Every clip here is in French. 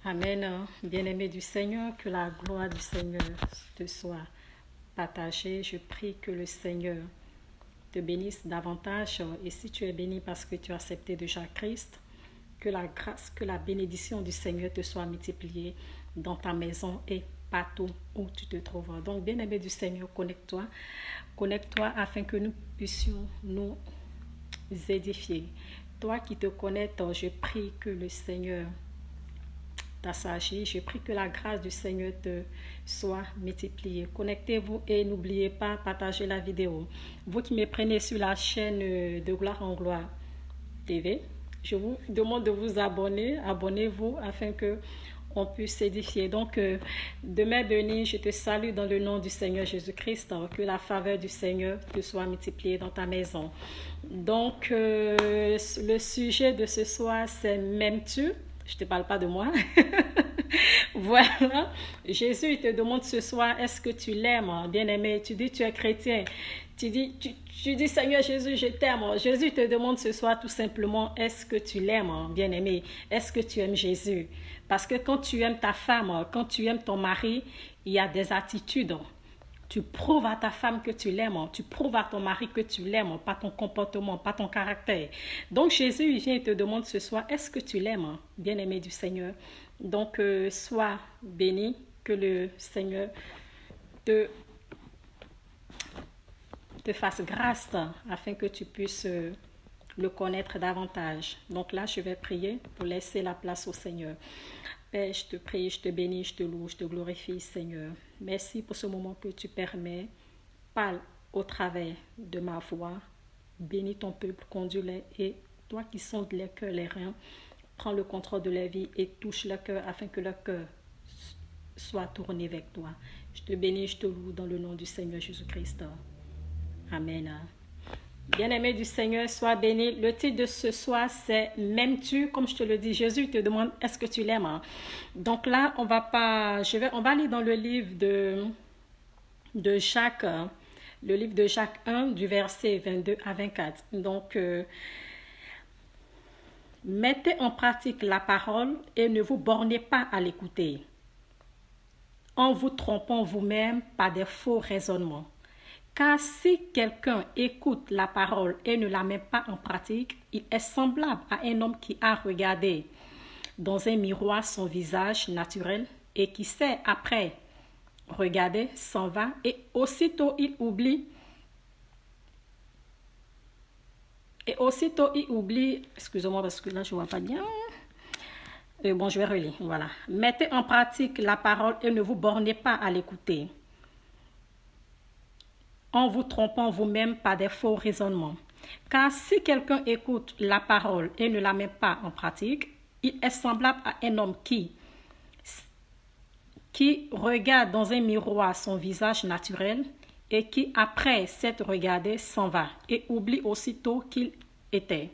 Amen. Bien-aimé du Seigneur, que la gloire du Seigneur te soit partagée. Je prie que le Seigneur te bénisse davantage. Et si tu es béni parce que tu as accepté déjà Christ, que la grâce, que la bénédiction du Seigneur te soit multipliée dans ta maison et partout où tu te trouves. Donc, bien-aimé du Seigneur, connecte-toi. Connecte-toi afin que nous puissions nous édifier. Toi qui te connectes, je prie que le Seigneur t'assagisse. Je prie que la grâce du Seigneur te soit multipliée. Connectez-vous et n'oubliez pas, partager la vidéo. Vous qui me prenez sur la chaîne de Gloire en Gloire TV, je vous demande de vous abonner. Abonnez-vous afin que on puisse s'édifier. Donc, demain béni, je te salue dans le nom du Seigneur Jésus-Christ. Que la faveur du Seigneur te soit multipliée dans ta maison. Donc, le sujet de ce soir, c'est m'aimes-tu? Je ne te parle pas de moi. Voilà. Jésus, il te demande ce soir, est-ce que tu l'aimes, bien-aimé? Tu dis, tu es chrétien. Tu dis, Seigneur Jésus, je t'aime. Jésus te demande ce soir tout simplement, est-ce que tu l'aimes, bien-aimé? Est-ce que tu aimes Jésus? Parce que quand tu aimes ta femme, quand tu aimes ton mari, il y a des attitudes. Tu prouves à ta femme que tu l'aimes, tu prouves à ton mari que tu l'aimes, pas ton comportement, pas ton caractère. Donc Jésus, il vient et te demande ce soir, est-ce que tu l'aimes, bien-aimé du Seigneur? Donc sois béni, que le Seigneur te fasse grâce afin que tu puisses le connaître davantage. Donc là, je vais prier pour laisser la place au Seigneur. Père, je te prie, je te bénis, je te loue, je te glorifie, Seigneur. Merci pour ce moment que tu permets. Parle au travers de ma voix. Bénis ton peuple, conduis-les. Et toi qui sondes les cœurs, les reins, prends le contrôle de la vie et touche le cœur afin que le cœur soit tourné vers toi. Je te bénis, je te loue dans le nom du Seigneur Jésus-Christ. Amen. Bien-aimé du Seigneur, sois béni. Le titre de ce soir, c'est « M'aimes-tu » Comme je te le dis, Jésus te demande « Est-ce que tu l'aimes » Donc là, on va aller dans le livre de Jacques, le livre de Jacques 1, du verset 22 à 24. Donc, mettez en pratique la parole et ne vous bornez pas à l'écouter, en vous trompant vous-même par des faux raisonnements. Car si quelqu'un écoute la parole et ne la met pas en pratique, il est semblable à un homme qui a regardé dans un miroir son visage naturel et qui sait après regarder, s'en va et aussitôt il oublie. Excusez-moi parce que là je ne vois pas bien. Bon, je vais relire, voilà. Mettez en pratique la parole et ne vous bornez pas à l'écouter, en vous trompant vous-même par des faux raisonnements. Car si quelqu'un écoute la parole et ne la met pas en pratique, il est semblable à un homme qui regarde dans un miroir son visage naturel et qui, après s'être regardé, s'en va et oublie aussitôt qu'il était.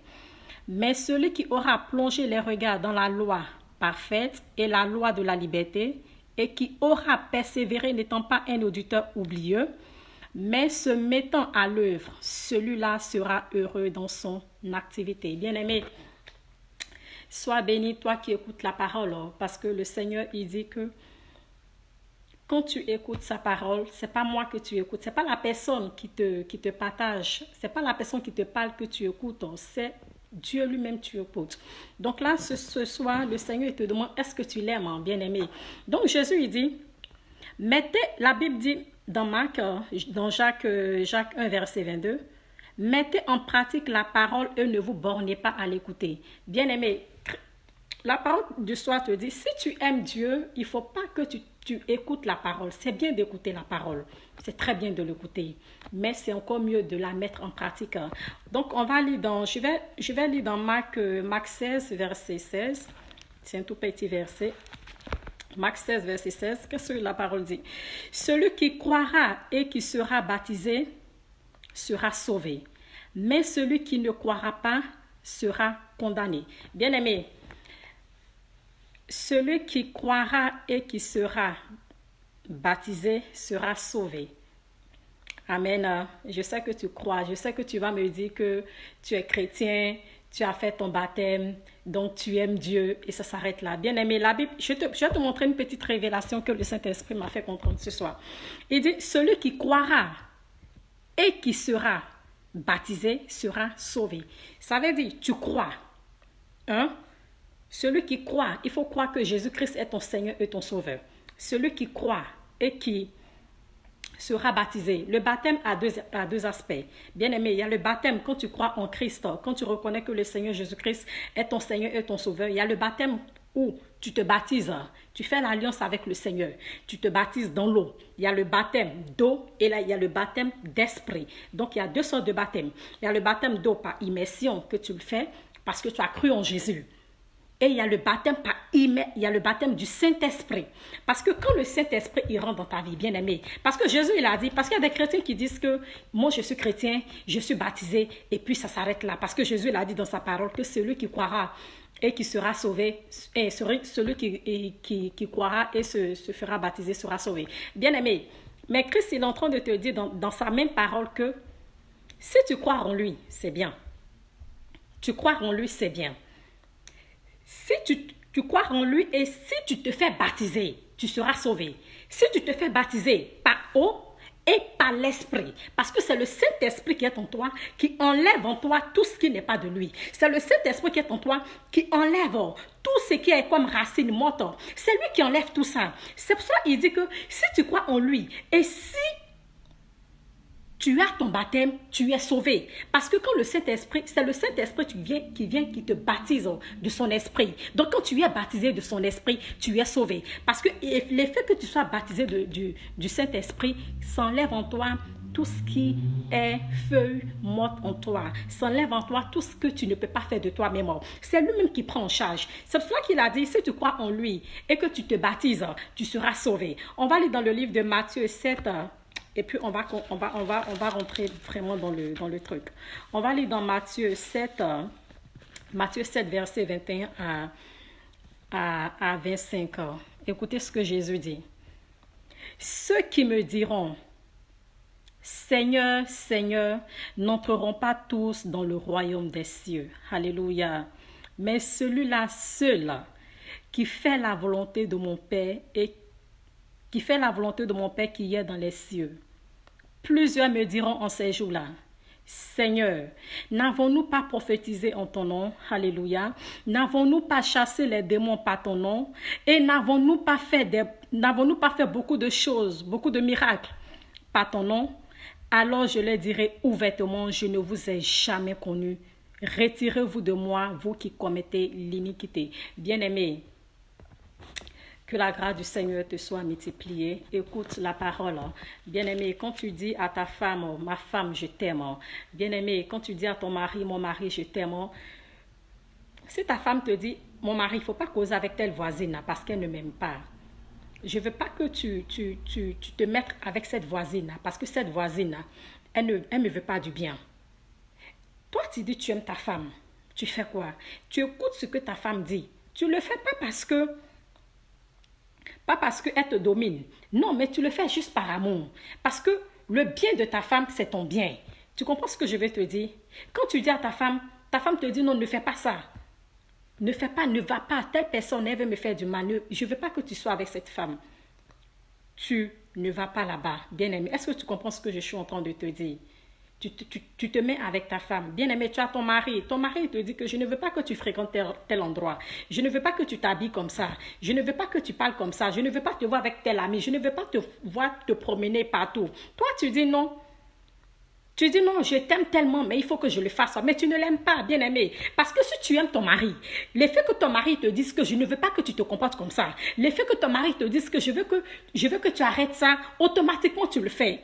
Mais celui qui aura plongé les regards dans la loi parfaite et la loi de la liberté et qui aura persévéré n'étant pas un auditeur oublieux, mais se mettant à l'œuvre, celui-là sera heureux dans son activité. Bien-aimé, sois béni, toi qui écoutes la parole, parce que le Seigneur, il dit que quand tu écoutes sa parole, c'est pas moi que tu écoutes, c'est pas la personne qui te partage, c'est pas la personne qui te parle que tu écoutes, c'est Dieu lui-même tu écoutes. Donc là, ce soir, le Seigneur il te demande, est-ce que tu l'aimes, bien-aimé? Donc Jésus, il dit, la Bible dit, dans Jacques 1, verset 22, mettez en pratique la parole et ne vous bornez pas à l'écouter. Bien-aimé, la parole du soir te dit, si tu aimes Dieu, il ne faut pas que tu écoutes la parole. C'est bien d'écouter la parole. C'est très bien de l'écouter. Mais c'est encore mieux de la mettre en pratique. Donc, on va lire je vais lire dans Marc 16, verset 16. C'est un tout petit verset. Marc 16, verset 16, qu'est-ce que la parole dit? Celui qui croira et qui sera baptisé sera sauvé, mais celui qui ne croira pas sera condamné. Bien-aimé, celui qui croira et qui sera baptisé sera sauvé. Amen. Je sais que tu crois, je sais que tu vas me dire que tu es chrétien, tu as fait ton baptême, donc tu aimes Dieu et ça s'arrête là. Bien aimé, la Bible, je vais te montrer une petite révélation que le Saint-Esprit m'a fait comprendre ce soir. Il dit, celui qui croira et qui sera baptisé sera sauvé. Ça veut dire, tu crois. Hein? Celui qui croit, il faut croire que Jésus-Christ est ton Seigneur et ton Sauveur. Celui qui croit et qui sera baptisé. Le baptême a deux aspects. Bien aimé, il y a le baptême quand tu crois en Christ, quand tu reconnais que le Seigneur Jésus-Christ est ton Seigneur et ton Sauveur. Il y a le baptème où tu te baptises, tu fais l'alliance avec le Seigneur, tu te baptises dans l'eau. Il y a le baptême d'eau et là il y a le baptême d'esprit. Donc il y a deux sortes de baptême. Il y a le baptême d'eau par immersion que tu le fais parce que tu as cru en Jésus. Et il y a le baptême il y a le baptême du Saint-Esprit. Parce que quand le Saint-Esprit il rentre dans ta vie, bien aimé, parce que Jésus il a dit, parce qu'il y a des chrétiens qui disent que moi je suis chrétien, je suis baptisé et puis ça s'arrête là. Parce que Jésus il a dit dans sa parole que celui qui croira et qui sera sauvé, et celui qui croira et se fera baptiser sera sauvé. Bien aimé, mais Christ il est en train de te dire dans sa même parole que si tu crois en lui, c'est bien. Tu crois en lui, c'est bien. Si tu crois en lui et si tu te fais baptiser, tu seras sauvé. Si tu te fais baptiser par eau et par l'esprit, parce que c'est le Saint-Esprit qui est en toi, qui enlève en toi tout ce qui n'est pas de lui. C'est le Saint-Esprit qui est en toi, qui enlève tout ce qui est comme racine morte. C'est lui qui enlève tout ça. C'est pour ça qu'il dit que si tu crois en lui et si tu as ton baptême, tu es sauvé. Parce que quand le Saint-Esprit, c'est le Saint-Esprit qui te baptise de son esprit. Donc quand tu es baptisé de son esprit, tu es sauvé. Parce que l'effet que tu sois baptisé du Saint-Esprit s'enlève en toi tout ce qui est feuille morte en toi. S'enlève en toi tout ce que tu ne peux pas faire de toi-même. C'est lui-même qui prend en charge. C'est pour cela qu'il a dit, si tu crois en lui et que tu te baptises, tu seras sauvé. On va aller dans le livre de Matthieu 7, et puis, on va rentrer vraiment dans le truc. On va aller dans Matthieu 7, verset 21 à 25. Écoutez ce que Jésus dit. Ceux qui me diront, Seigneur, Seigneur, n'entreront pas tous dans le royaume des cieux. Alléluia. Mais celui-là seul qui fait la volonté de mon Père et qui fait la volonté de mon Père qui est dans les cieux. Plusieurs me diront en ces jours-là, Seigneur, n'avons-nous pas prophétisé en ton nom? Alléluia. N'avons-nous pas chassé les démons par ton nom? Et n'avons-nous pas fait beaucoup de choses, beaucoup de miracles par ton nom? Alors je leur dirai ouvertement, je ne vous ai jamais connu. Retirez-vous de moi, vous qui commettez l'iniquité. Bien-aimés, que la grâce du Seigneur te soit multipliée. Écoute la parole. Bien-aimé, quand tu dis à ta femme, ma femme, je t'aime. Bien-aimé, quand tu dis à ton mari, mon mari, je t'aime. Si ta femme te dit, mon mari, il ne faut pas causer avec telle voisine parce qu'elle ne m'aime pas. Je ne veux pas que tu te mettes avec cette voisine parce que cette voisine, elle ne me veut pas du bien. Toi, tu dis tu aimes ta femme. Tu fais quoi? Tu écoutes ce que ta femme dit. Tu ne le fais pas parce qu'elle te domine. Non, mais tu le fais juste par amour. Parce que le bien de ta femme, c'est ton bien. Tu comprends ce que je vais te dire? Quand tu dis à ta femme te dit non, ne fais pas ça. Ne fais pas, ne va pas. Telle personne, elle veut me faire du mal. Je ne veux pas que tu sois avec cette femme. Tu ne vas pas là-bas. Bien-aimé, est-ce que tu comprends ce que je suis en train de te dire? Tu te mets avec ta femme. Bien-aimé, tu as ton mari. Ton mari te dit que je ne veux pas que tu fréquentes tel endroit. Je ne veux pas que tu t'habilles comme ça. Je ne veux pas que tu parles comme ça. Je ne veux pas te voir avec tel ami. Je ne veux pas te voir te promener partout. Toi, tu dis non. Tu dis non, je t'aime tellement, mais il faut que je le fasse. Mais tu ne l'aimes pas, bien-aimé. Parce que si tu aimes ton mari, l'effet que ton mari te dise que je ne veux pas que tu te comportes comme ça, l'effet que ton mari te dise que je veux que tu arrêtes ça, automatiquement tu le fais.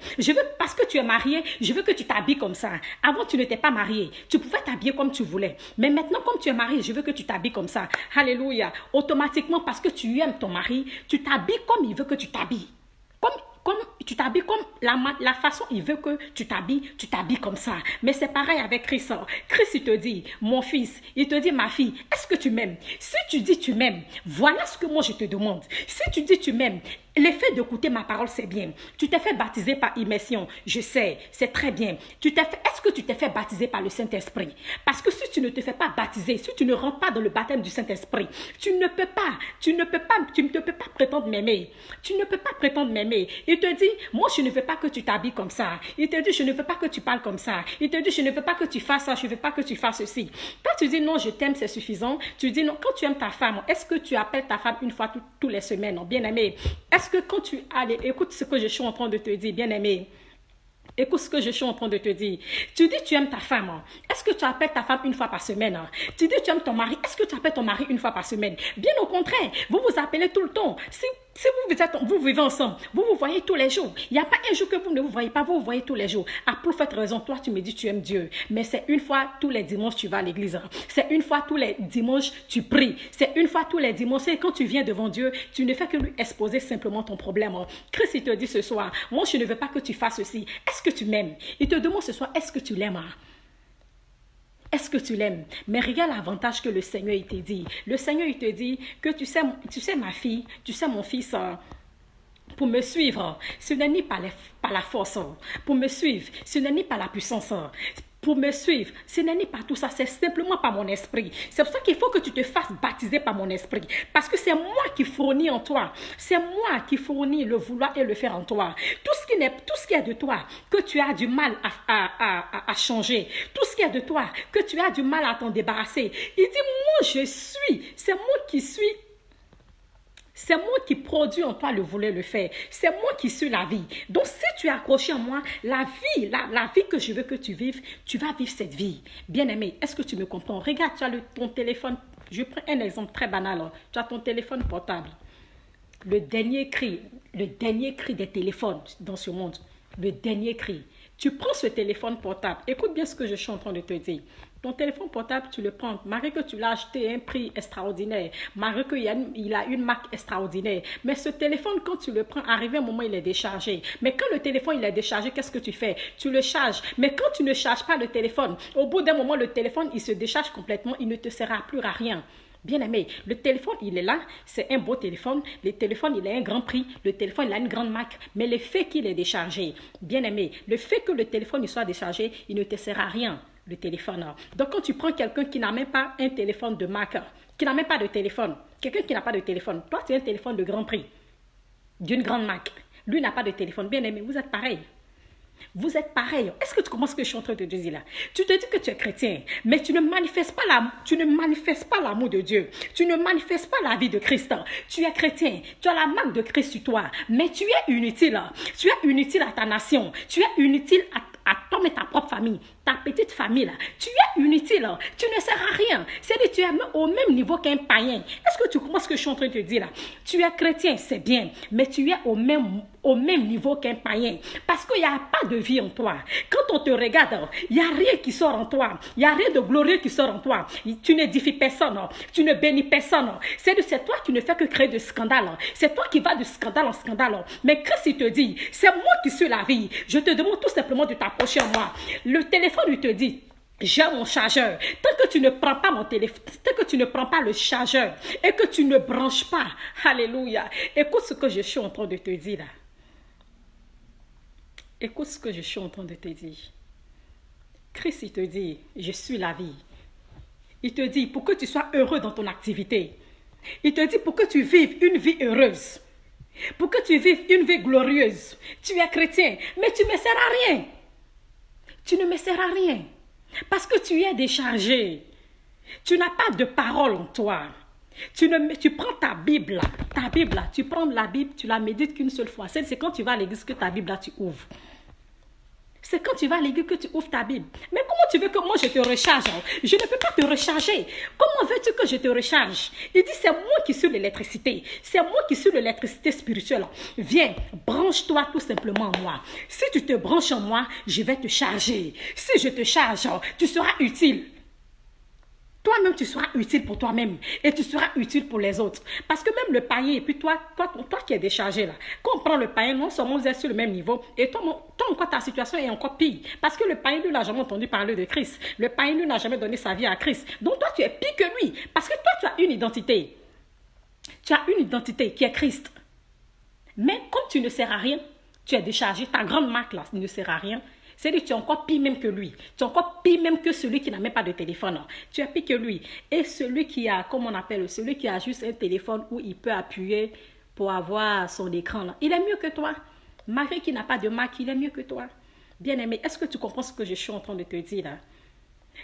Parce que tu es marié, je veux que tu t'habilles comme ça. Avant, tu n'étais pas marié. Tu pouvais t'habiller comme tu voulais. Mais maintenant, comme tu es marié, je veux que tu t'habilles comme ça. Alléluia. Automatiquement, parce que tu aimes ton mari, tu t'habilles comme il veut que tu t'habilles. comme la façon il veut que tu t'habilles comme ça. Mais c'est pareil avec Christ. Christ, il te dit, mon fils, il te dit, ma fille, est-ce que tu m'aimes? Si tu dis tu m'aimes, voilà ce que moi je te demande. Si tu dis tu m'aimes, l'effet d'écouter ma parole, c'est bien. Tu t'es fait baptiser par immersion, je sais, c'est très bien. Est-ce que tu t'es fait baptiser par le Saint-Esprit? Parce que si tu ne te fais pas baptiser, si tu ne rentres pas dans le baptême du Saint-Esprit, tu ne peux pas prétendre m'aimer. Tu ne peux pas prétendre m'aimer. Il te dit, moi je ne veux pas que tu t'habilles comme ça. Il te dit, je ne veux pas que tu parles comme ça. Il te dit, je ne veux pas que tu fasses ça, je ne veux pas que tu fasses ceci. Quand tu dis non, je t'aime, c'est suffisant. Tu dis non, quand tu aimes ta femme, est-ce que tu appelles ta femme une fois toutes les semaines, bien aimé? Est-ce que quand tu allez, écoute ce que je suis en train de te dire, bien aimé. Écoute ce que je suis en train de te dire. Tu dis tu aimes ta femme. Est-ce que tu appelles ta femme une fois par semaine? Tu dis tu aimes ton mari. Est-ce que tu appelles ton mari une fois par semaine? Bien au contraire, vous vous appelez tout le temps. Si vous vivez ensemble, vous vous voyez tous les jours. Il n'y a pas un jour que vous ne vous voyez pas, vous vous voyez tous les jours. À plus forte raison, toi tu me dis tu aimes Dieu. Mais c'est une fois tous les dimanches tu vas à l'église. C'est une fois tous les dimanches tu pries. C'est une fois tous les dimanches. Et quand tu viens devant Dieu, tu ne fais que lui exposer simplement ton problème. Christ il te dit ce soir, moi je ne veux pas que tu fasses ceci. Est-ce que tu m'aimes? Il te demande ce soir, est-ce que tu l'aimes? Est-ce que tu l'aimes? Mais regarde l'avantage que le Seigneur il te dit. Le Seigneur il te dit que tu sais ma fille, tu sais mon fils, pour me suivre, ce n'est ni par la force. Pour me suivre, ce n'est ni par la puissance. Pour me suivre, ce n'est ni par tout ça, c'est simplement par mon esprit. C'est pour ça qu'il faut que tu te fasses baptiser par mon esprit. Parce que c'est moi qui fournis en toi. C'est moi qui fournis le vouloir et le faire en toi. Tout ce qui est de toi, que tu as du mal à changer. Tout ce qui est de toi, que tu as du mal à t'en débarrasser. Il dit, moi je suis. C'est moi qui suis. C'est moi qui produis en toi le vouloir le faire. C'est moi qui suis la vie. Donc, si tu es accroché en moi, la vie que je veux que tu vives, tu vas vivre cette vie. Bien-aimé, est-ce que tu me comprends? Regarde, tu as ton téléphone. Je prends un exemple très banal. Tu as ton téléphone portable. Le dernier cri des téléphones dans ce monde. Le dernier cri. Tu prends ce téléphone portable. Écoute bien ce que je suis en train de te dire. Ton téléphone portable, tu le prends. Malgré que tu l'as acheté à un prix extraordinaire. Malgré qu'il a une marque extraordinaire. Mais ce téléphone, quand tu le prends, arrivé un moment, il est déchargé. Mais quand le téléphone il est déchargé, qu'est-ce que tu fais? Tu le charges. Mais quand tu ne charges pas le téléphone, au bout d'un moment, le téléphone, il se décharge complètement. Il ne te sert plus à rien. Bien aimé, le téléphone, il est là, c'est un beau téléphone. Le téléphone, il a un grand prix. Le téléphone, il a une grande marque. Mais le fait qu'il est déchargé, bien aimé, le fait que le téléphone il soit déchargé, il ne te sert à rien, le téléphone. Donc, quand tu prends quelqu'un qui n'a même pas un téléphone de marque, qui n'a même pas de téléphone, quelqu'un qui n'a pas de téléphone, toi, tu as un téléphone de grand prix, d'une grande marque. Lui n'a pas de téléphone. Bien aimé, vous êtes pareil. Vous êtes pareil. Est-ce que tu comprends ce que je suis en train de te dire là? Tu te dis que tu es chrétien, mais tu ne manifestes pas l'amour de Dieu. Tu ne manifestes pas la vie de Christ. Tu es chrétien, tu as la marque de Christ sur toi, mais tu es inutile. Tu es inutile à ta nation. Tu es inutile à toi et ta propre famille, ta petite famille là. Tu es inutile, tu ne sers à rien. C'est-à-dire tu es au même niveau qu'un païen. Est-ce que tu comprends ce que je suis en train de te dire là? Tu es chrétien, c'est bien, mais tu es au même niveau qu'un païen. Parce qu'il n'y a pas de vie en toi. Quand on te regarde, il n'y a rien qui sort en toi. Il n'y a rien de glorieux qui sort en toi. Tu n'édifies personne. Tu ne bénis personne. C'est toi qui ne fais que créer de scandale. C'est toi qui vas de scandale en scandale. Mais Christ, il te dit, c'est moi qui suis la vie. Je te demande tout simplement de t'approcher à moi. Le téléphone, il te dit, j'ai mon chargeur. Tant que tu ne prends pas mon téléphone, tant que tu ne prends pas le chargeur et que tu ne branches pas, alléluia. Écoute ce que je suis en train de te dire là. Écoute ce que je suis en train de te dire. Christ, il te dit, je suis la vie. Il te dit, pour que tu sois heureux dans ton activité. Il te dit, pour que tu vives une vie heureuse. Pour que tu vives une vie glorieuse. Tu es chrétien, mais tu ne me sers à rien. Tu ne me sers à rien. Parce que tu es déchargé. Tu n'as pas de parole en toi. Tu prends ta Bible, tu prends la Bible, tu la médites qu'une seule fois. C'est quand tu vas à l'église que ta Bible là, tu ouvres. C'est quand tu vas à l'église que tu ouvres ta Bible. Mais comment tu veux que moi je te recharge? Je ne peux pas te recharger. Comment veux-tu que je te recharge? Il dit, c'est moi qui suis l'électricité. C'est moi qui suis l'électricité spirituelle. Viens, branche-toi tout simplement en moi. Si tu te branches en moi, je vais te charger. Si je te charge, tu seras utile. toi-même, tu seras utile pour toi-même et tu seras utile pour les autres. Parce que même le païen, et puis toi qui es déchargé là, quand on prend le païen, non seulement vous êtes sur le même niveau, et toi encore, ta situation est encore pire. Parce que le païen, lui, n'a jamais entendu parler de Christ. Le païen, lui, n'a jamais donné sa vie à Christ. Donc toi, tu es pire que lui. Parce que toi, tu as une identité. Tu as une identité qui est Christ. Mais comme tu ne sers à rien, tu es déchargé, ta grande marque là ne sert à rien. C'est-à-dire que tu es encore pire même que lui. Tu es encore pire même que celui qui n'a même pas de téléphone. Tu es pire que lui. Et celui qui a, comme on appelle, celui qui a juste un téléphone où il peut appuyer pour avoir son écran là, il est mieux que toi. Malgré qu'il n'a pas de marque, il est mieux que toi. Bien-aimé, est-ce que tu comprends ce que je suis en train de te dire là?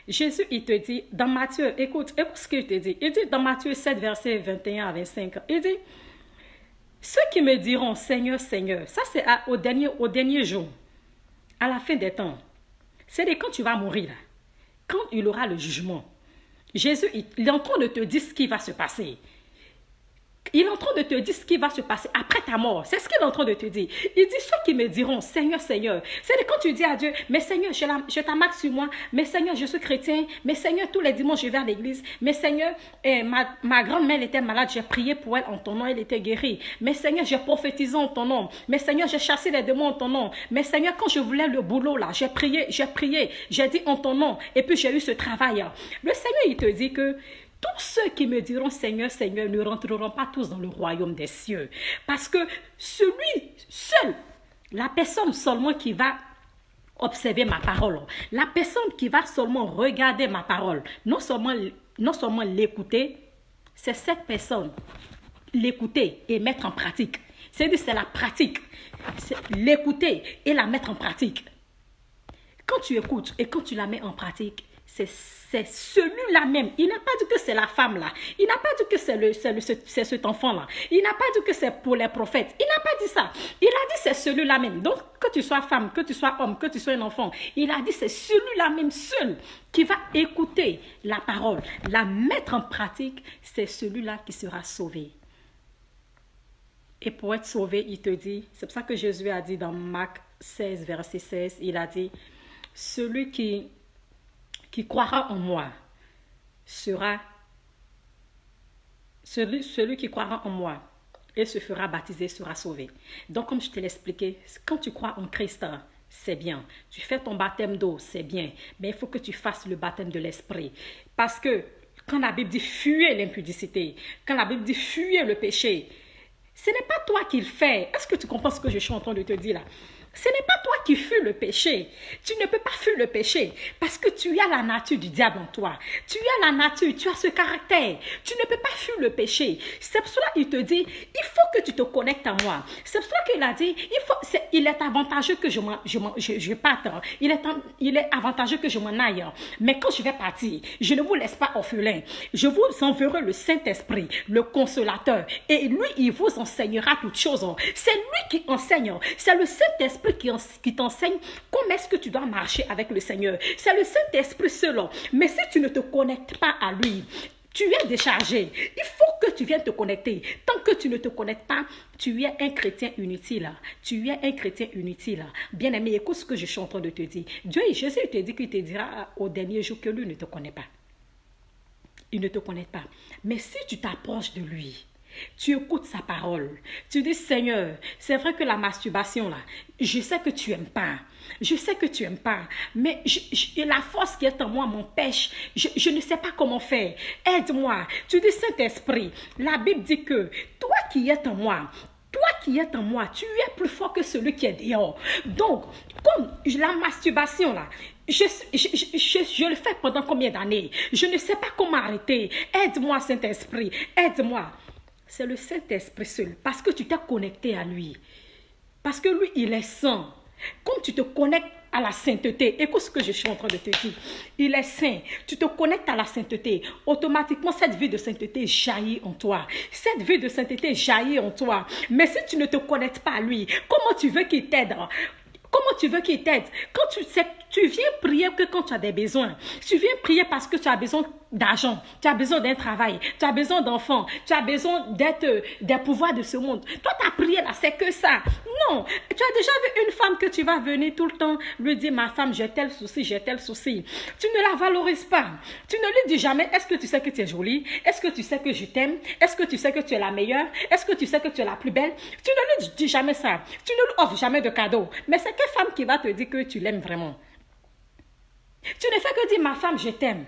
Jésus, il te dit, dans Matthieu, écoute ce qu'il te dit. Il dit dans Matthieu 7, verset 21 à 25, il dit, ceux qui me diront, Seigneur, Seigneur, ça c'est au dernier jour, à la fin des temps. C'est quand tu vas mourir, là, quand il aura le jugement. Jésus, il est en train de te dire ce qui va se passer. Il est en train de te dire ce qui va se passer après ta mort. C'est ce qu'il est en train de te dire. Il dit, ceux qui me diront, Seigneur, Seigneur. C'est quand tu dis à Dieu, mais Seigneur, je ta marque sur moi. Mais Seigneur, je suis chrétien. Mais Seigneur, tous les dimanches, je vais à l'église. Mais Seigneur, ma grand-mère était malade. J'ai prié pour elle en ton nom. Elle était guérie. Mais Seigneur, j'ai prophétisé en ton nom. Mais Seigneur, j'ai chassé les démons en ton nom. Mais Seigneur, quand je voulais le boulot, là, j'ai prié. J'ai dit en ton nom. Et puis, j'ai eu ce travail. Le Seigneur, il te dit que tous ceux qui me diront Seigneur, Seigneur ne rentreront pas tous dans le royaume des cieux. Parce que celui seul, la personne seulement qui va observer ma parole, la personne qui va seulement regarder ma parole, non seulement l'écouter, c'est cette personne, l'écouter et mettre en pratique. C'est-à-dire c'est la pratique, c'est l'écouter et la mettre en pratique. Quand tu écoutes et quand tu la mets en pratique, c'est celui-là même. Il n'a pas dit que c'est la femme là. Il n'a pas dit que c'est cet enfant là. Il n'a pas dit que c'est pour les prophètes. Il n'a pas dit ça. Il a dit c'est celui-là même. Donc que tu sois femme, que tu sois homme, que tu sois un enfant, il a dit c'est celui-là même seul qui va écouter la parole, la mettre en pratique, c'est celui-là qui sera sauvé. Et pour être sauvé, il te dit, c'est pour ça que Jésus a dit dans Marc 16, verset 16, il a dit, celui qui croira en moi sera celui qui croira en moi et se fera baptiser sera sauvé. Donc comme je te l'ai expliqué, quand tu crois en Christ, c'est bien. Tu fais ton baptême d'eau, c'est bien. Mais il faut que tu fasses le baptême de l'esprit. Parce que quand la Bible dit fuyez l'impudicité, quand la Bible dit fuyez le péché, ce n'est pas toi qui le fais. Est-ce que tu comprends ce que je suis en train de te dire là? Ce n'est pas toi qui fuis le péché. Tu ne peux pas fuir le péché parce que tu as la nature du diable en toi. Tu as la nature, tu as ce caractère. Tu ne peux pas fuir le péché. C'est pour cela qu'il te dit, il faut que tu te connectes à moi. C'est pour cela qu'il a dit, il est avantageux que je parte. Il est avantageux que je m'en aille. Mais quand je vais partir, je ne vous laisse pas orphelin. Je vous enverrai le Saint-Esprit, le Consolateur. Et lui, il vous enseignera toutes choses. C'est lui qui enseigne. C'est le Saint-Esprit qui t'enseigne comment est-ce que tu dois marcher avec le Seigneur. C'est le Saint-Esprit seul. Mais si tu ne te connectes pas à lui, tu es déchargé. Il faut que tu viennes te connecter. Tant que tu ne te connectes pas, tu es un chrétien inutile. Tu es un chrétien inutile. Bien-aimé, écoute ce que je suis en train de te dire. Dieu, Jésus te dit qu'il te dira au dernier jour que lui ne te connaît pas. Il ne te connaît pas. Mais si tu t'approches de lui, tu écoutes sa parole. Tu dis, Seigneur, c'est vrai que la masturbation, là, je sais que tu n'aimes pas. Je sais que tu n'aimes pas. Mais la force qui est en moi m'empêche. Je ne sais pas comment faire. Aide-moi. Tu dis, Saint-Esprit, la Bible dit que toi qui es en moi, tu es plus fort que celui qui est dehors. Donc, comme la masturbation, là, je le fais pendant combien d'années? Je ne sais pas comment arrêter. Aide-moi, Saint-Esprit. Aide-moi. C'est le Saint-Esprit seul. Parce que tu t'es connecté à lui. Parce que lui, il est saint. Comme tu te connectes à la sainteté, écoute ce que je suis en train de te dire. Il est saint. Tu te connectes à la sainteté. Automatiquement, cette vie de sainteté jaillit en toi. Cette vie de sainteté jaillit en toi. Mais si tu ne te connectes pas à lui, comment tu veux qu'il t'aide? Comment tu veux qu'il t'aide? Quand Tu viens prier que quand tu as des besoins. Tu viens prier parce que tu as besoin d'argent, tu as besoin d'un travail, tu as besoin d'enfants, tu as besoin d'être des pouvoirs de ce monde. Toi, ta prière là, c'est que ça. Non, tu as déjà vu une femme que tu vas venir tout le temps lui dire, ma femme, j'ai tel souci, j'ai tel souci. Tu ne la valorises pas. Tu ne lui dis jamais, est-ce que tu sais que tu es jolie? Est-ce que tu sais que je t'aime? Est-ce que tu sais que tu es la meilleure? Est-ce que tu sais que tu es la plus belle? Tu ne lui dis jamais ça. Tu ne lui offres jamais de cadeaux. Mais c'est quelle femme qui va te dire que tu l'aimes vraiment? Tu ne fais que dire, ma femme, je t'aime.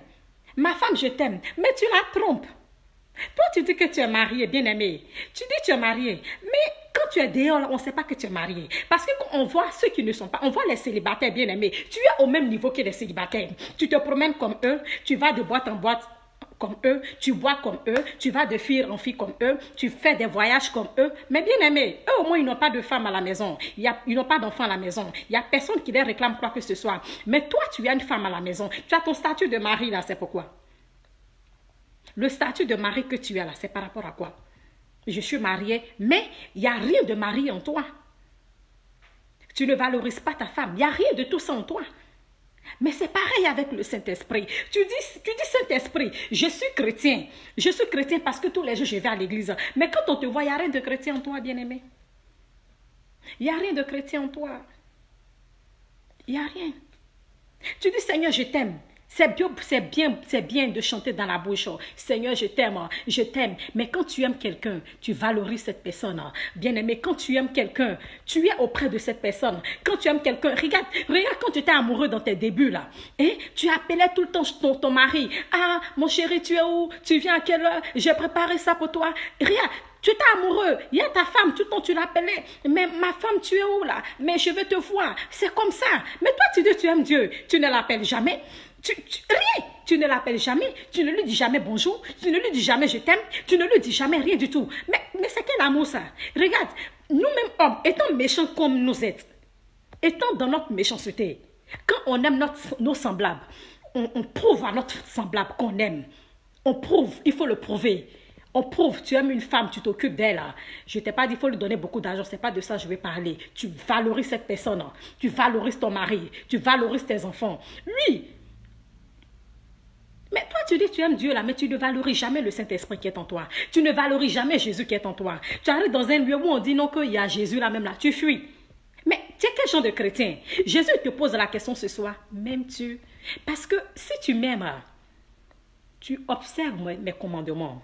Ma femme, je t'aime. Mais tu la trompes. Toi, tu dis que tu es marié, bien-aimé. Tu dis que tu es marié. Mais quand tu es dehors, on ne sait pas que tu es marié. Parce qu'on voit ceux qui ne sont pas. On voit les célibataires, bien-aimés. Tu es au même niveau que les célibataires. Tu te promènes comme eux. Tu vas de boîte en boîte comme eux. Tu bois comme eux. Tu vas de fille en fille comme eux. Tu fais des voyages comme eux. Mais bien-aimés, eux au moins, ils n'ont pas de femme à la maison. Ils n'ont pas d'enfant à la maison. Il n'y a personne qui les réclame quoi que ce soit. Mais toi, tu as une femme à la maison. Tu as ton statut de mari là, c'est pourquoi. Le statut de mari que tu as là, c'est par rapport à quoi? Je suis mariée, mais il n'y a rien de mari en toi. Tu ne valorises pas ta femme. Il n'y a rien de tout ça en toi. Mais c'est pareil avec le Saint-Esprit. Tu dis Saint-Esprit, je suis chrétien. Je suis chrétien parce que tous les jours je vais à l'église. Mais quand on te voit, il n'y a rien de chrétien en toi, bien-aimé. Il n'y a rien de chrétien en toi. Il n'y a rien. Tu dis Seigneur, je t'aime. C'est bien de chanter dans la bouche. Seigneur, je t'aime. Mais quand tu aimes quelqu'un, tu valorises cette personne. Bien-aimé, quand tu aimes quelqu'un, tu es auprès de cette personne. Quand tu aimes quelqu'un, regarde quand tu étais amoureux dans tes débuts là. Hein? Tu appelais tout le temps ton mari. Ah, mon chéri, tu es où? Tu viens à quelle heure? J'ai préparé ça pour toi. Regarde. Tu étais amoureux, il y a ta femme, tout le temps tu l'appelais. Mais ma femme, tu es où là? Mais je veux te voir. C'est comme ça. Mais toi, tu dis tu aimes Dieu. Tu ne l'appelles jamais. Rien. Tu ne l'appelles jamais. Tu ne lui dis jamais bonjour. Tu ne lui dis jamais je t'aime. Tu ne lui dis jamais rien du tout. Mais c'est quel amour ça? Regarde, nous-mêmes hommes, étant méchants comme nous êtes, étant dans notre méchanceté, quand on aime nos semblables, on prouve à notre semblable qu'on aime. On prouve, il faut le prouver. On prouve, tu aimes une femme, tu t'occupes d'elle. Je ne t'ai pas dit qu'il faut lui donner beaucoup d'argent, ce n'est pas de ça que je vais parler. Tu valorises cette personne, tu valorises ton mari, tu valorises tes enfants. Oui. Mais toi, tu dis tu aimes Dieu là, mais tu ne valorises jamais le Saint-Esprit qui est en toi. Tu ne valorises jamais Jésus qui est en toi. Tu arrives dans un lieu où on dit non qu'il y a Jésus là même là, tu fuis. Mais tu es quel genre de chrétien? Jésus te pose la question ce soir, m'aimes-tu? Parce que si tu m'aimes, tu observes mes commandements.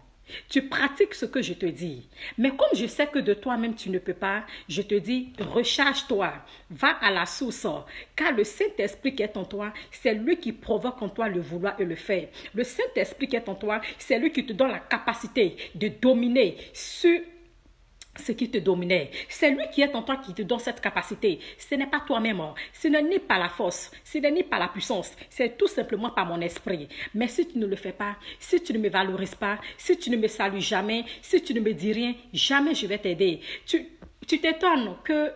Tu pratiques ce que je te dis. Mais comme je sais que de toi-même tu ne peux pas, je te dis, recharge-toi, va à la source. Car le Saint-Esprit qui est en toi, c'est lui qui provoque en toi le vouloir et le faire. Le Saint-Esprit qui est en toi, c'est lui qui te donne la capacité de dominer sur ce qui te dominait. C'est lui qui est en toi qui te donne cette capacité. Ce n'est pas toi-même. Ce n'est ni par la force, ce n'est ni par la puissance. C'est tout simplement par mon esprit. Mais si tu ne le fais pas, si tu ne me valorises pas, si tu ne me salues jamais, si tu ne me dis rien, jamais je vais t'aider. Tu t'étonnes que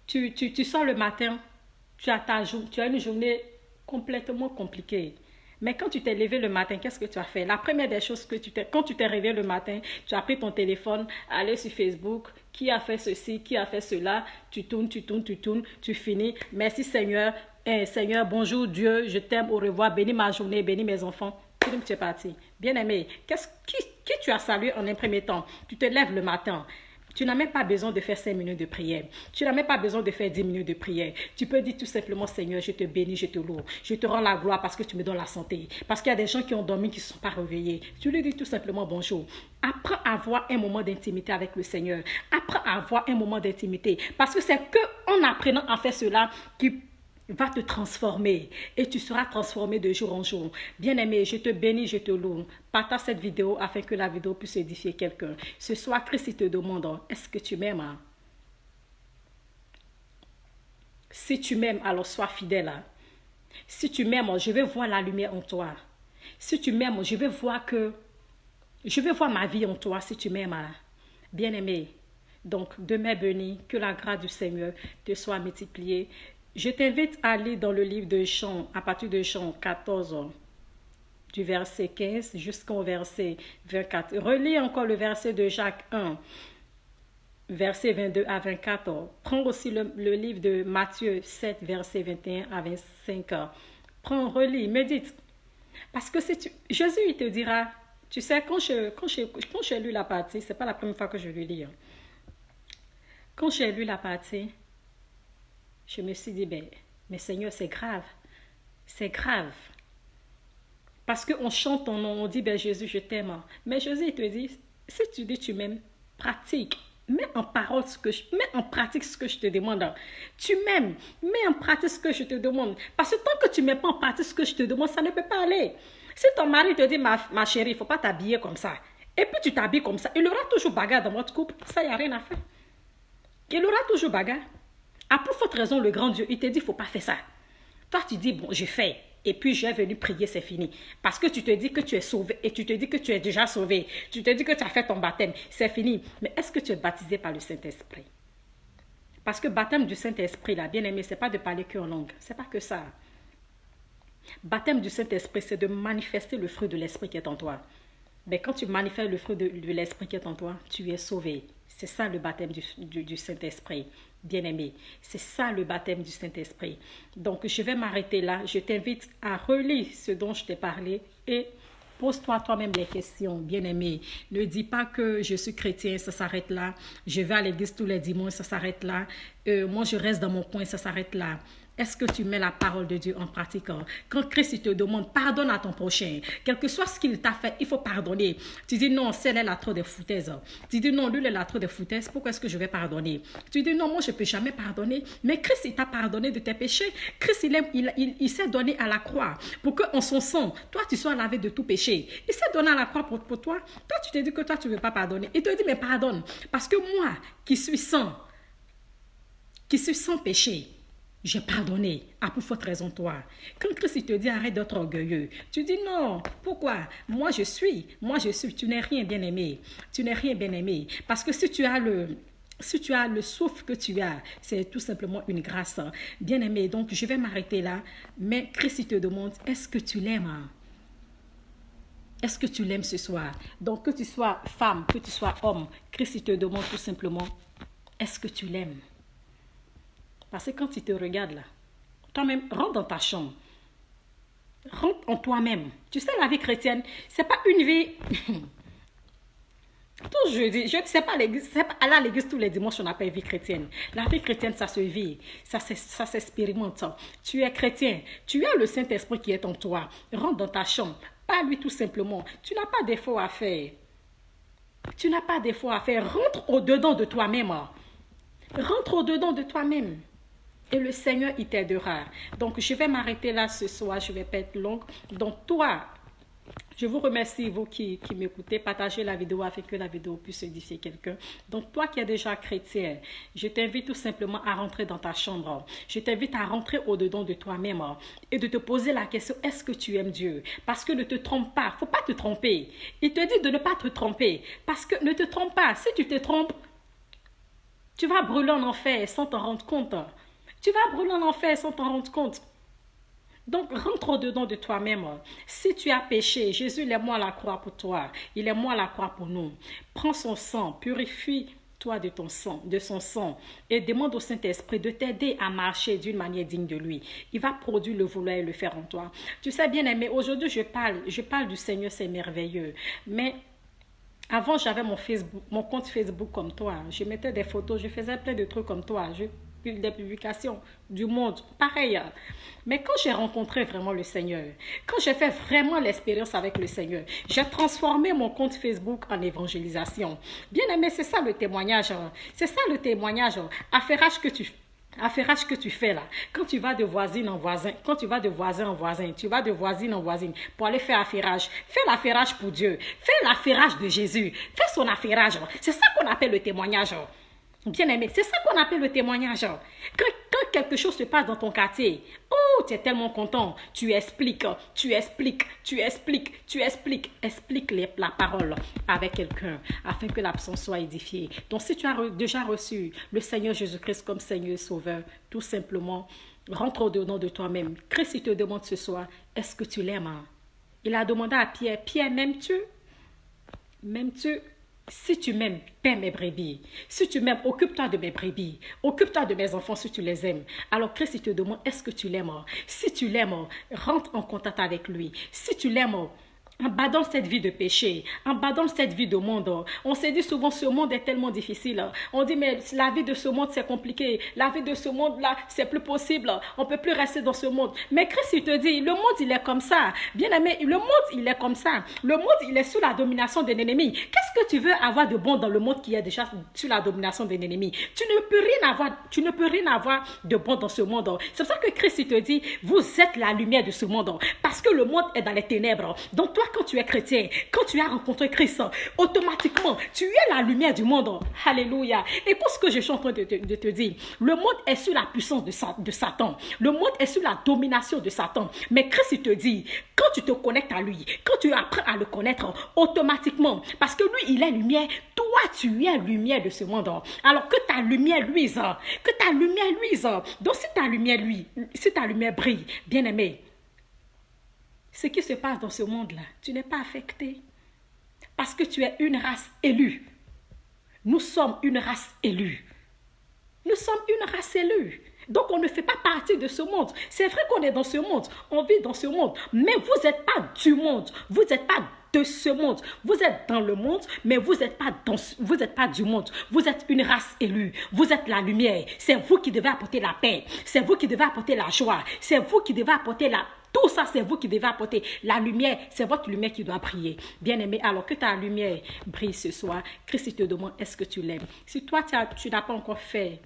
tu sors le matin, tu as une journée complètement compliquée. Mais quand tu t'es levé le matin, qu'est-ce que tu as fait? La première des choses que quand tu t'es réveillé le matin, tu as pris ton téléphone, allé sur Facebook, qui a fait ceci, qui a fait cela, tu tournes, tu finis. Merci Seigneur, Seigneur, bonjour Dieu, je t'aime, au revoir, bénis ma journée, bénis mes enfants. Tu es parti. Bien-aimé, qui tu as salué en un premier temps? Tu te lèves le matin. Tu n'as même pas besoin de faire 5 minutes de prière. Tu n'as même pas besoin de faire 10 minutes de prière. Tu peux dire tout simplement, Seigneur, je te bénis, je te loue. Je te rends la gloire parce que tu me donnes la santé. Parce qu'il y a des gens qui ont dormi, qui ne sont pas réveillés. Tu lui dis tout simplement bonjour. Apprends à avoir un moment d'intimité avec le Seigneur. Apprends à avoir un moment d'intimité. Parce que c'est qu'en apprenant à faire cela qui va te transformer et tu seras transformé de jour en jour. Bien-aimé, je te bénis, je te loue. Partage cette vidéo afin que la vidéo puisse édifier quelqu'un. Ce soir, Christ te demande, est-ce que tu m'aimes? Si tu m'aimes, alors sois fidèle. Si tu m'aimes, je vais voir la lumière en toi. Si tu m'aimes, je vais voir ma vie en toi si tu m'aimes. Bien-aimé, donc demain béni, que la grâce du Seigneur te soit multipliée. Je t'invite à aller dans le livre de Jean, à partir de Jean 14, du verset 15 jusqu'au verset 24. Relis encore le verset de Jacques 1. versets 22 à 24. Prends aussi le livre de Matthieu 7, versets 21 à 25. Prends, relis, médite. Parce que Jésus, il te dira, tu sais, quand j'ai lu la partie, c'est pas la première fois que je le lis. Quand j'ai lu la partie, je me suis dit, mais Seigneur, c'est grave. C'est grave. Parce qu'on chante ton nom, on dit, Jésus, je t'aime. Mais Jésus, il te dit, si tu dis tu m'aimes, pratique. Mets en pratique ce que je te demande. Tu m'aimes, mets en pratique ce que je te demande. Parce que tant que tu ne mets pas en pratique ce que je te demande, ça ne peut pas aller. Si ton mari te dit, ma chérie, il ne faut pas t'habiller comme ça, et puis tu t'habilles comme ça, il aura toujours bagarre dans votre couple. Ça, il n'y a rien à faire. Il aura toujours bagarre. À plus forte raison, le grand Dieu, il te dit, il ne faut pas faire ça. Toi, tu dis, bon, je fais. Et puis, j'ai venu prier, c'est fini. Parce que tu te dis que tu es sauvé et tu te dis que tu es déjà sauvé. Tu te dis que tu as fait ton baptême. C'est fini. Mais est-ce que tu es baptisé par le Saint-Esprit? Parce que baptême du Saint-Esprit, là, bien aimé, ce n'est pas de parler qu'en langue. Ce n'est pas que ça. Baptême du Saint-Esprit, c'est de manifester le fruit de l'Esprit qui est en toi. Mais quand tu manifestes le fruit de l'Esprit qui est en toi, tu es sauvé. C'est ça le baptême du Saint-Esprit, bien-aimé. C'est ça le baptême du Saint-Esprit. Donc, je vais m'arrêter là. Je t'invite à relire ce dont je t'ai parlé et pose-toi toi-même les questions, bien-aimé. Ne dis pas que je suis chrétien, ça s'arrête là. Je vais à l'église tous les dimanches, ça s'arrête là. Moi, je reste dans mon coin, ça s'arrête là. Est-ce que tu mets la parole de Dieu en pratique? Quand Christ te demande, pardonne à ton prochain. Quel que soit ce qu'il t'a fait, il faut pardonner. Tu dis non, celle elle a trop de foutaises. Tu dis non, lui elle a trop de foutaises. Pourquoi est-ce que je vais pardonner? Tu dis non, moi je ne peux jamais pardonner. Mais Christ il t'a pardonné de tes péchés. Christ il s'est donné à la croix pour qu'en son sang, toi tu sois lavé de tout péché. Il s'est donné à la croix pour toi. Toi tu te dis que toi tu ne veux pas pardonner. Il te dit mais pardonne. Parce que moi qui suis sans péché, j'ai pardonné, à plus forte raison toi. Quand Christ te dit arrête d'être orgueilleux, tu dis non, pourquoi? Moi je suis, tu n'es rien bien aimé. Tu n'es rien bien aimé. Parce que si tu as le souffle que tu as, c'est tout simplement une grâce. Bien aimé, donc je vais m'arrêter là. Mais Christ te demande, est-ce que tu l'aimes? Est-ce que tu l'aimes ce soir? Donc que tu sois femme, que tu sois homme, Christ te demande tout simplement, est-ce que tu l'aimes? Parce que quand il te regarde là, toi-même, rentre dans ta chambre. Rentre en toi-même. Tu sais, la vie chrétienne, c'est pas une vie... Tout jeudi, je ne sais pas, aller à l'église tous les dimanches, on appelle vie chrétienne. La vie chrétienne, ça se vit, ça s'expérimente. Tu es chrétien, tu as le Saint-Esprit qui est en toi. Rentre dans ta chambre, parle-lui tout simplement. Tu n'as pas d'effort à faire. Tu n'as pas d'effort à faire. Rentre au-dedans de toi-même. Rentre au-dedans de toi-même. Et le Seigneur, il t'aidera. Donc, je vais m'arrêter là ce soir. Je ne vais pas être longue. Donc, toi, je vous remercie, vous qui m'écoutez. Partagez la vidéo afin que la vidéo puisse édifier quelqu'un. Donc, toi qui es déjà chrétien, je t'invite tout simplement à rentrer dans ta chambre. Je t'invite à rentrer au-dedans de toi-même et de te poser la question, est-ce que tu aimes Dieu? Parce que ne te trompe pas. Il ne faut pas te tromper. Il te dit de ne pas te tromper. Parce que ne te trompe pas. Si tu te trompes, tu vas brûler en enfer sans t'en rendre compte. Tu vas brûler en enfer sans t'en rendre compte. Donc, rentre au-dedans de toi-même. Si tu as péché, Jésus, il est mort à la croix pour toi. Il est mort à la croix pour nous. Prends son sang, purifie-toi de son sang et demande au Saint-Esprit de t'aider à marcher d'une manière digne de lui. Il va produire le vouloir et le faire en toi. Tu sais, bien aimé, aujourd'hui, je parle du Seigneur, c'est merveilleux. Mais avant, j'avais mon compte Facebook comme toi. Je mettais des photos, je faisais plein de trucs comme toi. Des publications du monde, pareil. Mais quand j'ai rencontré vraiment le Seigneur, quand j'ai fait vraiment l'expérience avec le Seigneur, j'ai transformé mon compte Facebook en évangélisation. Bien aimé, c'est ça le témoignage. C'est ça le témoignage. Affairage que tu fais là, quand tu vas de voisine en voisin, quand tu vas de voisin en voisin, tu vas de voisine en voisine pour aller faire affairage. Fais l'affairage pour Dieu. Fais l'affairage de Jésus. Fais son affairage. C'est ça qu'on appelle le témoignage. Bien aimé, c'est ça qu'on appelle le témoignage. Quand quelque chose se passe dans ton quartier, oh, tu es tellement content, tu expliques la parole avec quelqu'un afin que la personne soit édifiée. Donc, si tu as déjà reçu le Seigneur Jésus-Christ comme Seigneur et Sauveur, tout simplement, rentre au-dedans de toi-même. Christ, il te demande ce soir, est-ce que tu l'aimes? Il a demandé à Pierre, Pierre, m'aimes-tu? M'aimes-tu? Si tu m'aimes, paie mes brebis. Si tu m'aimes, occupe-toi de mes brebis. Occupe-toi de mes enfants si tu les aimes. Alors Christ, il te demande, est-ce que tu l'aimes? Si tu l'aimes, rentre en contact avec lui. Si tu l'aimes, abandonne cette vie de péché, abandonne cette vie de monde. On s'est dit souvent, ce monde est tellement difficile. On dit, mais la vie de ce monde, c'est compliqué. La vie de ce monde-là, c'est plus possible. On ne peut plus rester dans ce monde. Mais Christ, il te dit, le monde, il est comme ça. Bien aimé, le monde, il est comme ça. Le monde, il est sous la domination d'un ennemi. Qu'est-ce que tu veux avoir de bon dans le monde qui est déjà sous la domination d'un ennemi? Tu ne peux rien avoir de bon dans ce monde. C'est pour ça que Christ, il te dit, vous êtes la lumière de ce monde. Parce que le monde est dans les ténèbres. Donc toi, quand tu es chrétien, quand tu as rencontré Christ, automatiquement, tu es la lumière du monde. Alléluia. Écoute ce que je suis en train de te dire. Le monde est sous la puissance de Satan. Le monde est sous la domination de Satan. Mais Christ, il te dit, quand tu te connectes à lui, quand tu apprends à le connaître, automatiquement, parce que lui, il est lumière, toi, tu es lumière de ce monde. Alors que ta lumière luise, Donc si ta lumière brille, bien aimé, ce qui se passe dans ce monde-là, tu n'es pas affecté. Parce que tu es une race élue. Nous sommes une race élue. Nous sommes une race élue. Donc on ne fait pas partie de ce monde. C'est vrai qu'on est dans ce monde. On vit dans ce monde. Mais vous n'êtes pas du monde. Vous n'êtes pas de ce monde. Vous êtes dans le monde, mais vous n'êtes pas du monde. Vous êtes une race élue. Vous êtes la lumière. C'est vous qui devez apporter la paix. C'est vous qui devez apporter la joie. C'est vous qui devez apporter tout ça, c'est vous qui devez apporter la lumière. C'est votre lumière qui doit briller. Bien aimé, alors que ta lumière brille ce soir, Christ te demande, est-ce que tu l'aimes? Si toi, tu n'as pas encore fait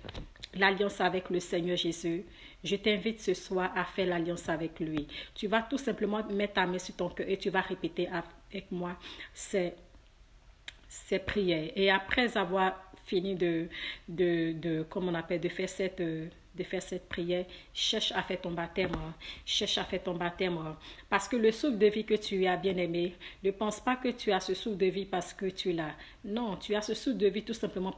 l'alliance avec le Seigneur Jésus, je t'invite ce soir à faire l'alliance avec lui. Tu vas tout simplement mettre ta main sur ton cœur et tu vas répéter avec moi ces prières. Et après avoir fini de faire cette prière, cherche à faire ton baptême. Parce que le souffle de vie que tu as, bien aimé, ne pense pas que tu as ce souffle de vie parce que tu l'as. Non, tu as ce souffle de vie tout simplement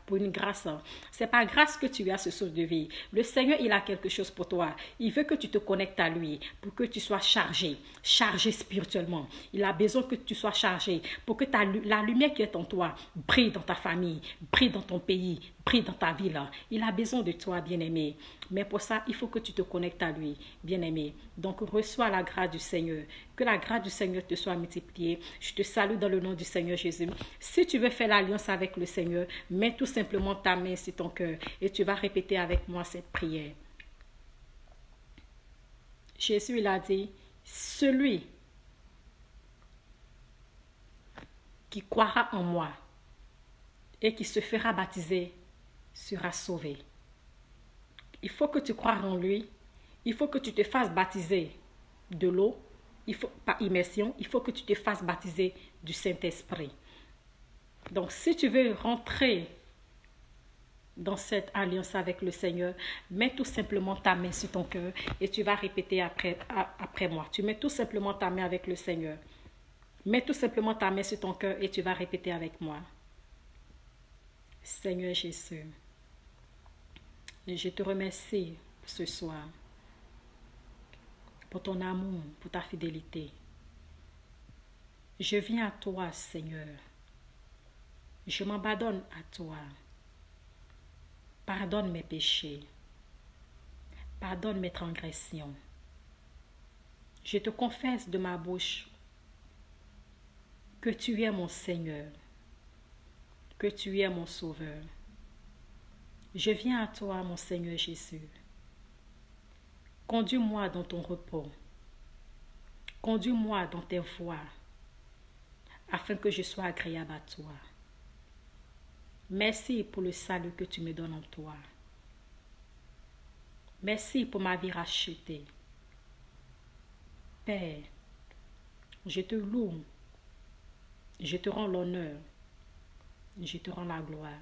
pour une grâce. C'est par grâce que tu as ce souffle de vie. Le Seigneur, il a quelque chose pour toi. Il veut que tu te connectes à lui pour que tu sois chargé spirituellement. Il a besoin que tu sois chargé pour que la lumière qui est en toi brille dans ta famille, brille dans ton pays, brille dans ta ville. Il a besoin de toi, bien-aimé. Mais pour ça, il faut que tu te connectes à lui, bien-aimé. Donc, reçois la grâce du Seigneur. Que la grâce du Seigneur te soit multipliée. Je te salue dans le nom du Seigneur Jésus. Si tu veux faire l'alliance avec le Seigneur, mets tout simplement ta main sur ton cœur et tu vas répéter avec moi cette prière. Jésus, il a dit, celui qui croira en moi et qui se fera baptiser sera sauvé. Il faut que tu crois en lui. Il faut que tu te fasses baptiser de l'eau. Par immersion, il faut que tu te fasses baptiser du Saint-Esprit. Donc, si tu veux rentrer dans cette alliance avec le Seigneur, mets tout simplement ta main sur ton cœur et tu vas répéter après moi. Tu mets tout simplement ta main avec le Seigneur. Mets tout simplement ta main sur ton cœur et tu vas répéter avec moi. Seigneur Jésus, je te remercie ce soir pour ton amour, pour ta fidélité. Je viens à toi, Seigneur. Je m'abandonne à toi. Pardonne mes péchés. Pardonne mes transgressions. Je te confesse de ma bouche que tu es mon Seigneur, que tu es mon Sauveur. Je viens à toi, mon Seigneur Jésus. Conduis-moi dans ton repos. Conduis-moi dans tes voies, afin que je sois agréable à toi. Merci pour le salut que tu me donnes en toi. Merci pour ma vie rachetée. Père, je te loue, je te rends l'honneur, je te rends la gloire.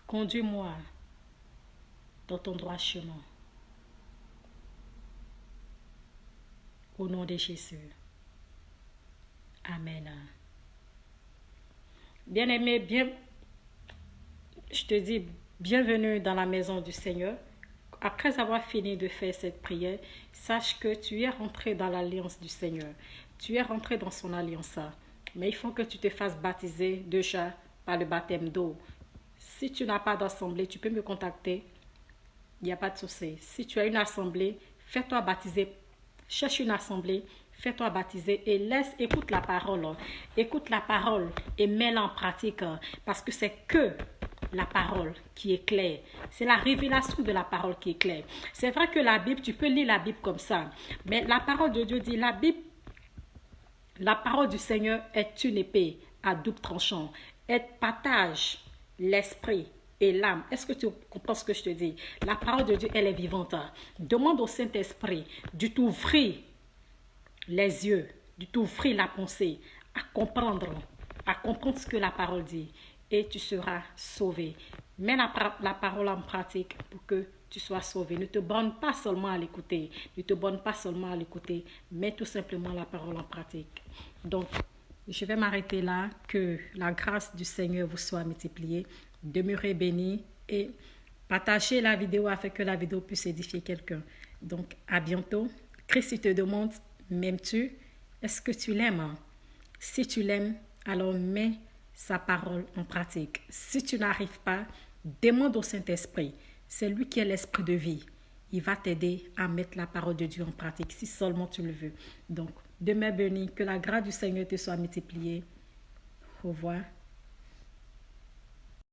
Conduis-moi dans ton droit chemin. Au nom de Jésus. Amen. Bien-aimé, je te dis bienvenue dans la maison du Seigneur. Après avoir fini de faire cette prière, sache que tu es rentré dans l'alliance du Seigneur. Tu es rentré dans son alliance. Mais il faut que tu te fasses baptiser déjà par le baptême d'eau. Si tu n'as pas d'assemblée, tu peux me contacter. Il n'y a pas de souci. Si tu as une assemblée, fais-toi baptiser. Cherche une assemblée, fais-toi baptiser et écoute la parole. Écoute la parole et mets-la en pratique. Parce que c'est que la parole qui est claire. C'est la révélation de la parole qui est claire. C'est vrai que la Bible, tu peux lire la Bible comme ça. Mais la parole de Dieu dit, la parole du Seigneur est une épée à double tranchant. Elle partage l'esprit et l'âme. Est-ce que tu comprends ce que je te dis? La parole de Dieu, elle est vivante. Demande au Saint-Esprit de t'ouvrir les yeux, de t'ouvrir la pensée, à comprendre ce que la parole dit. Et tu seras sauvé. Mets la parole en pratique pour que tu sois sauvé. Ne te borne pas seulement à l'écouter. Ne te borne pas seulement à l'écouter. Mets tout simplement la parole en pratique. Donc, je vais m'arrêter là. Que la grâce du Seigneur vous soit multipliée. Demeurez bénis et partagez la vidéo afin que la vidéo puisse édifier quelqu'un. Donc, à bientôt. Christ te demande, m'aimes-tu? Est-ce que tu l'aimes? Si tu l'aimes, alors mets sa parole en pratique. Si tu n'arrives pas, demande au Saint-Esprit. C'est lui qui est l'esprit de vie. Il va t'aider à mettre la parole de Dieu en pratique, si seulement tu le veux. Donc, demeure béni, que la grâce du Seigneur te soit multipliée. Au revoir.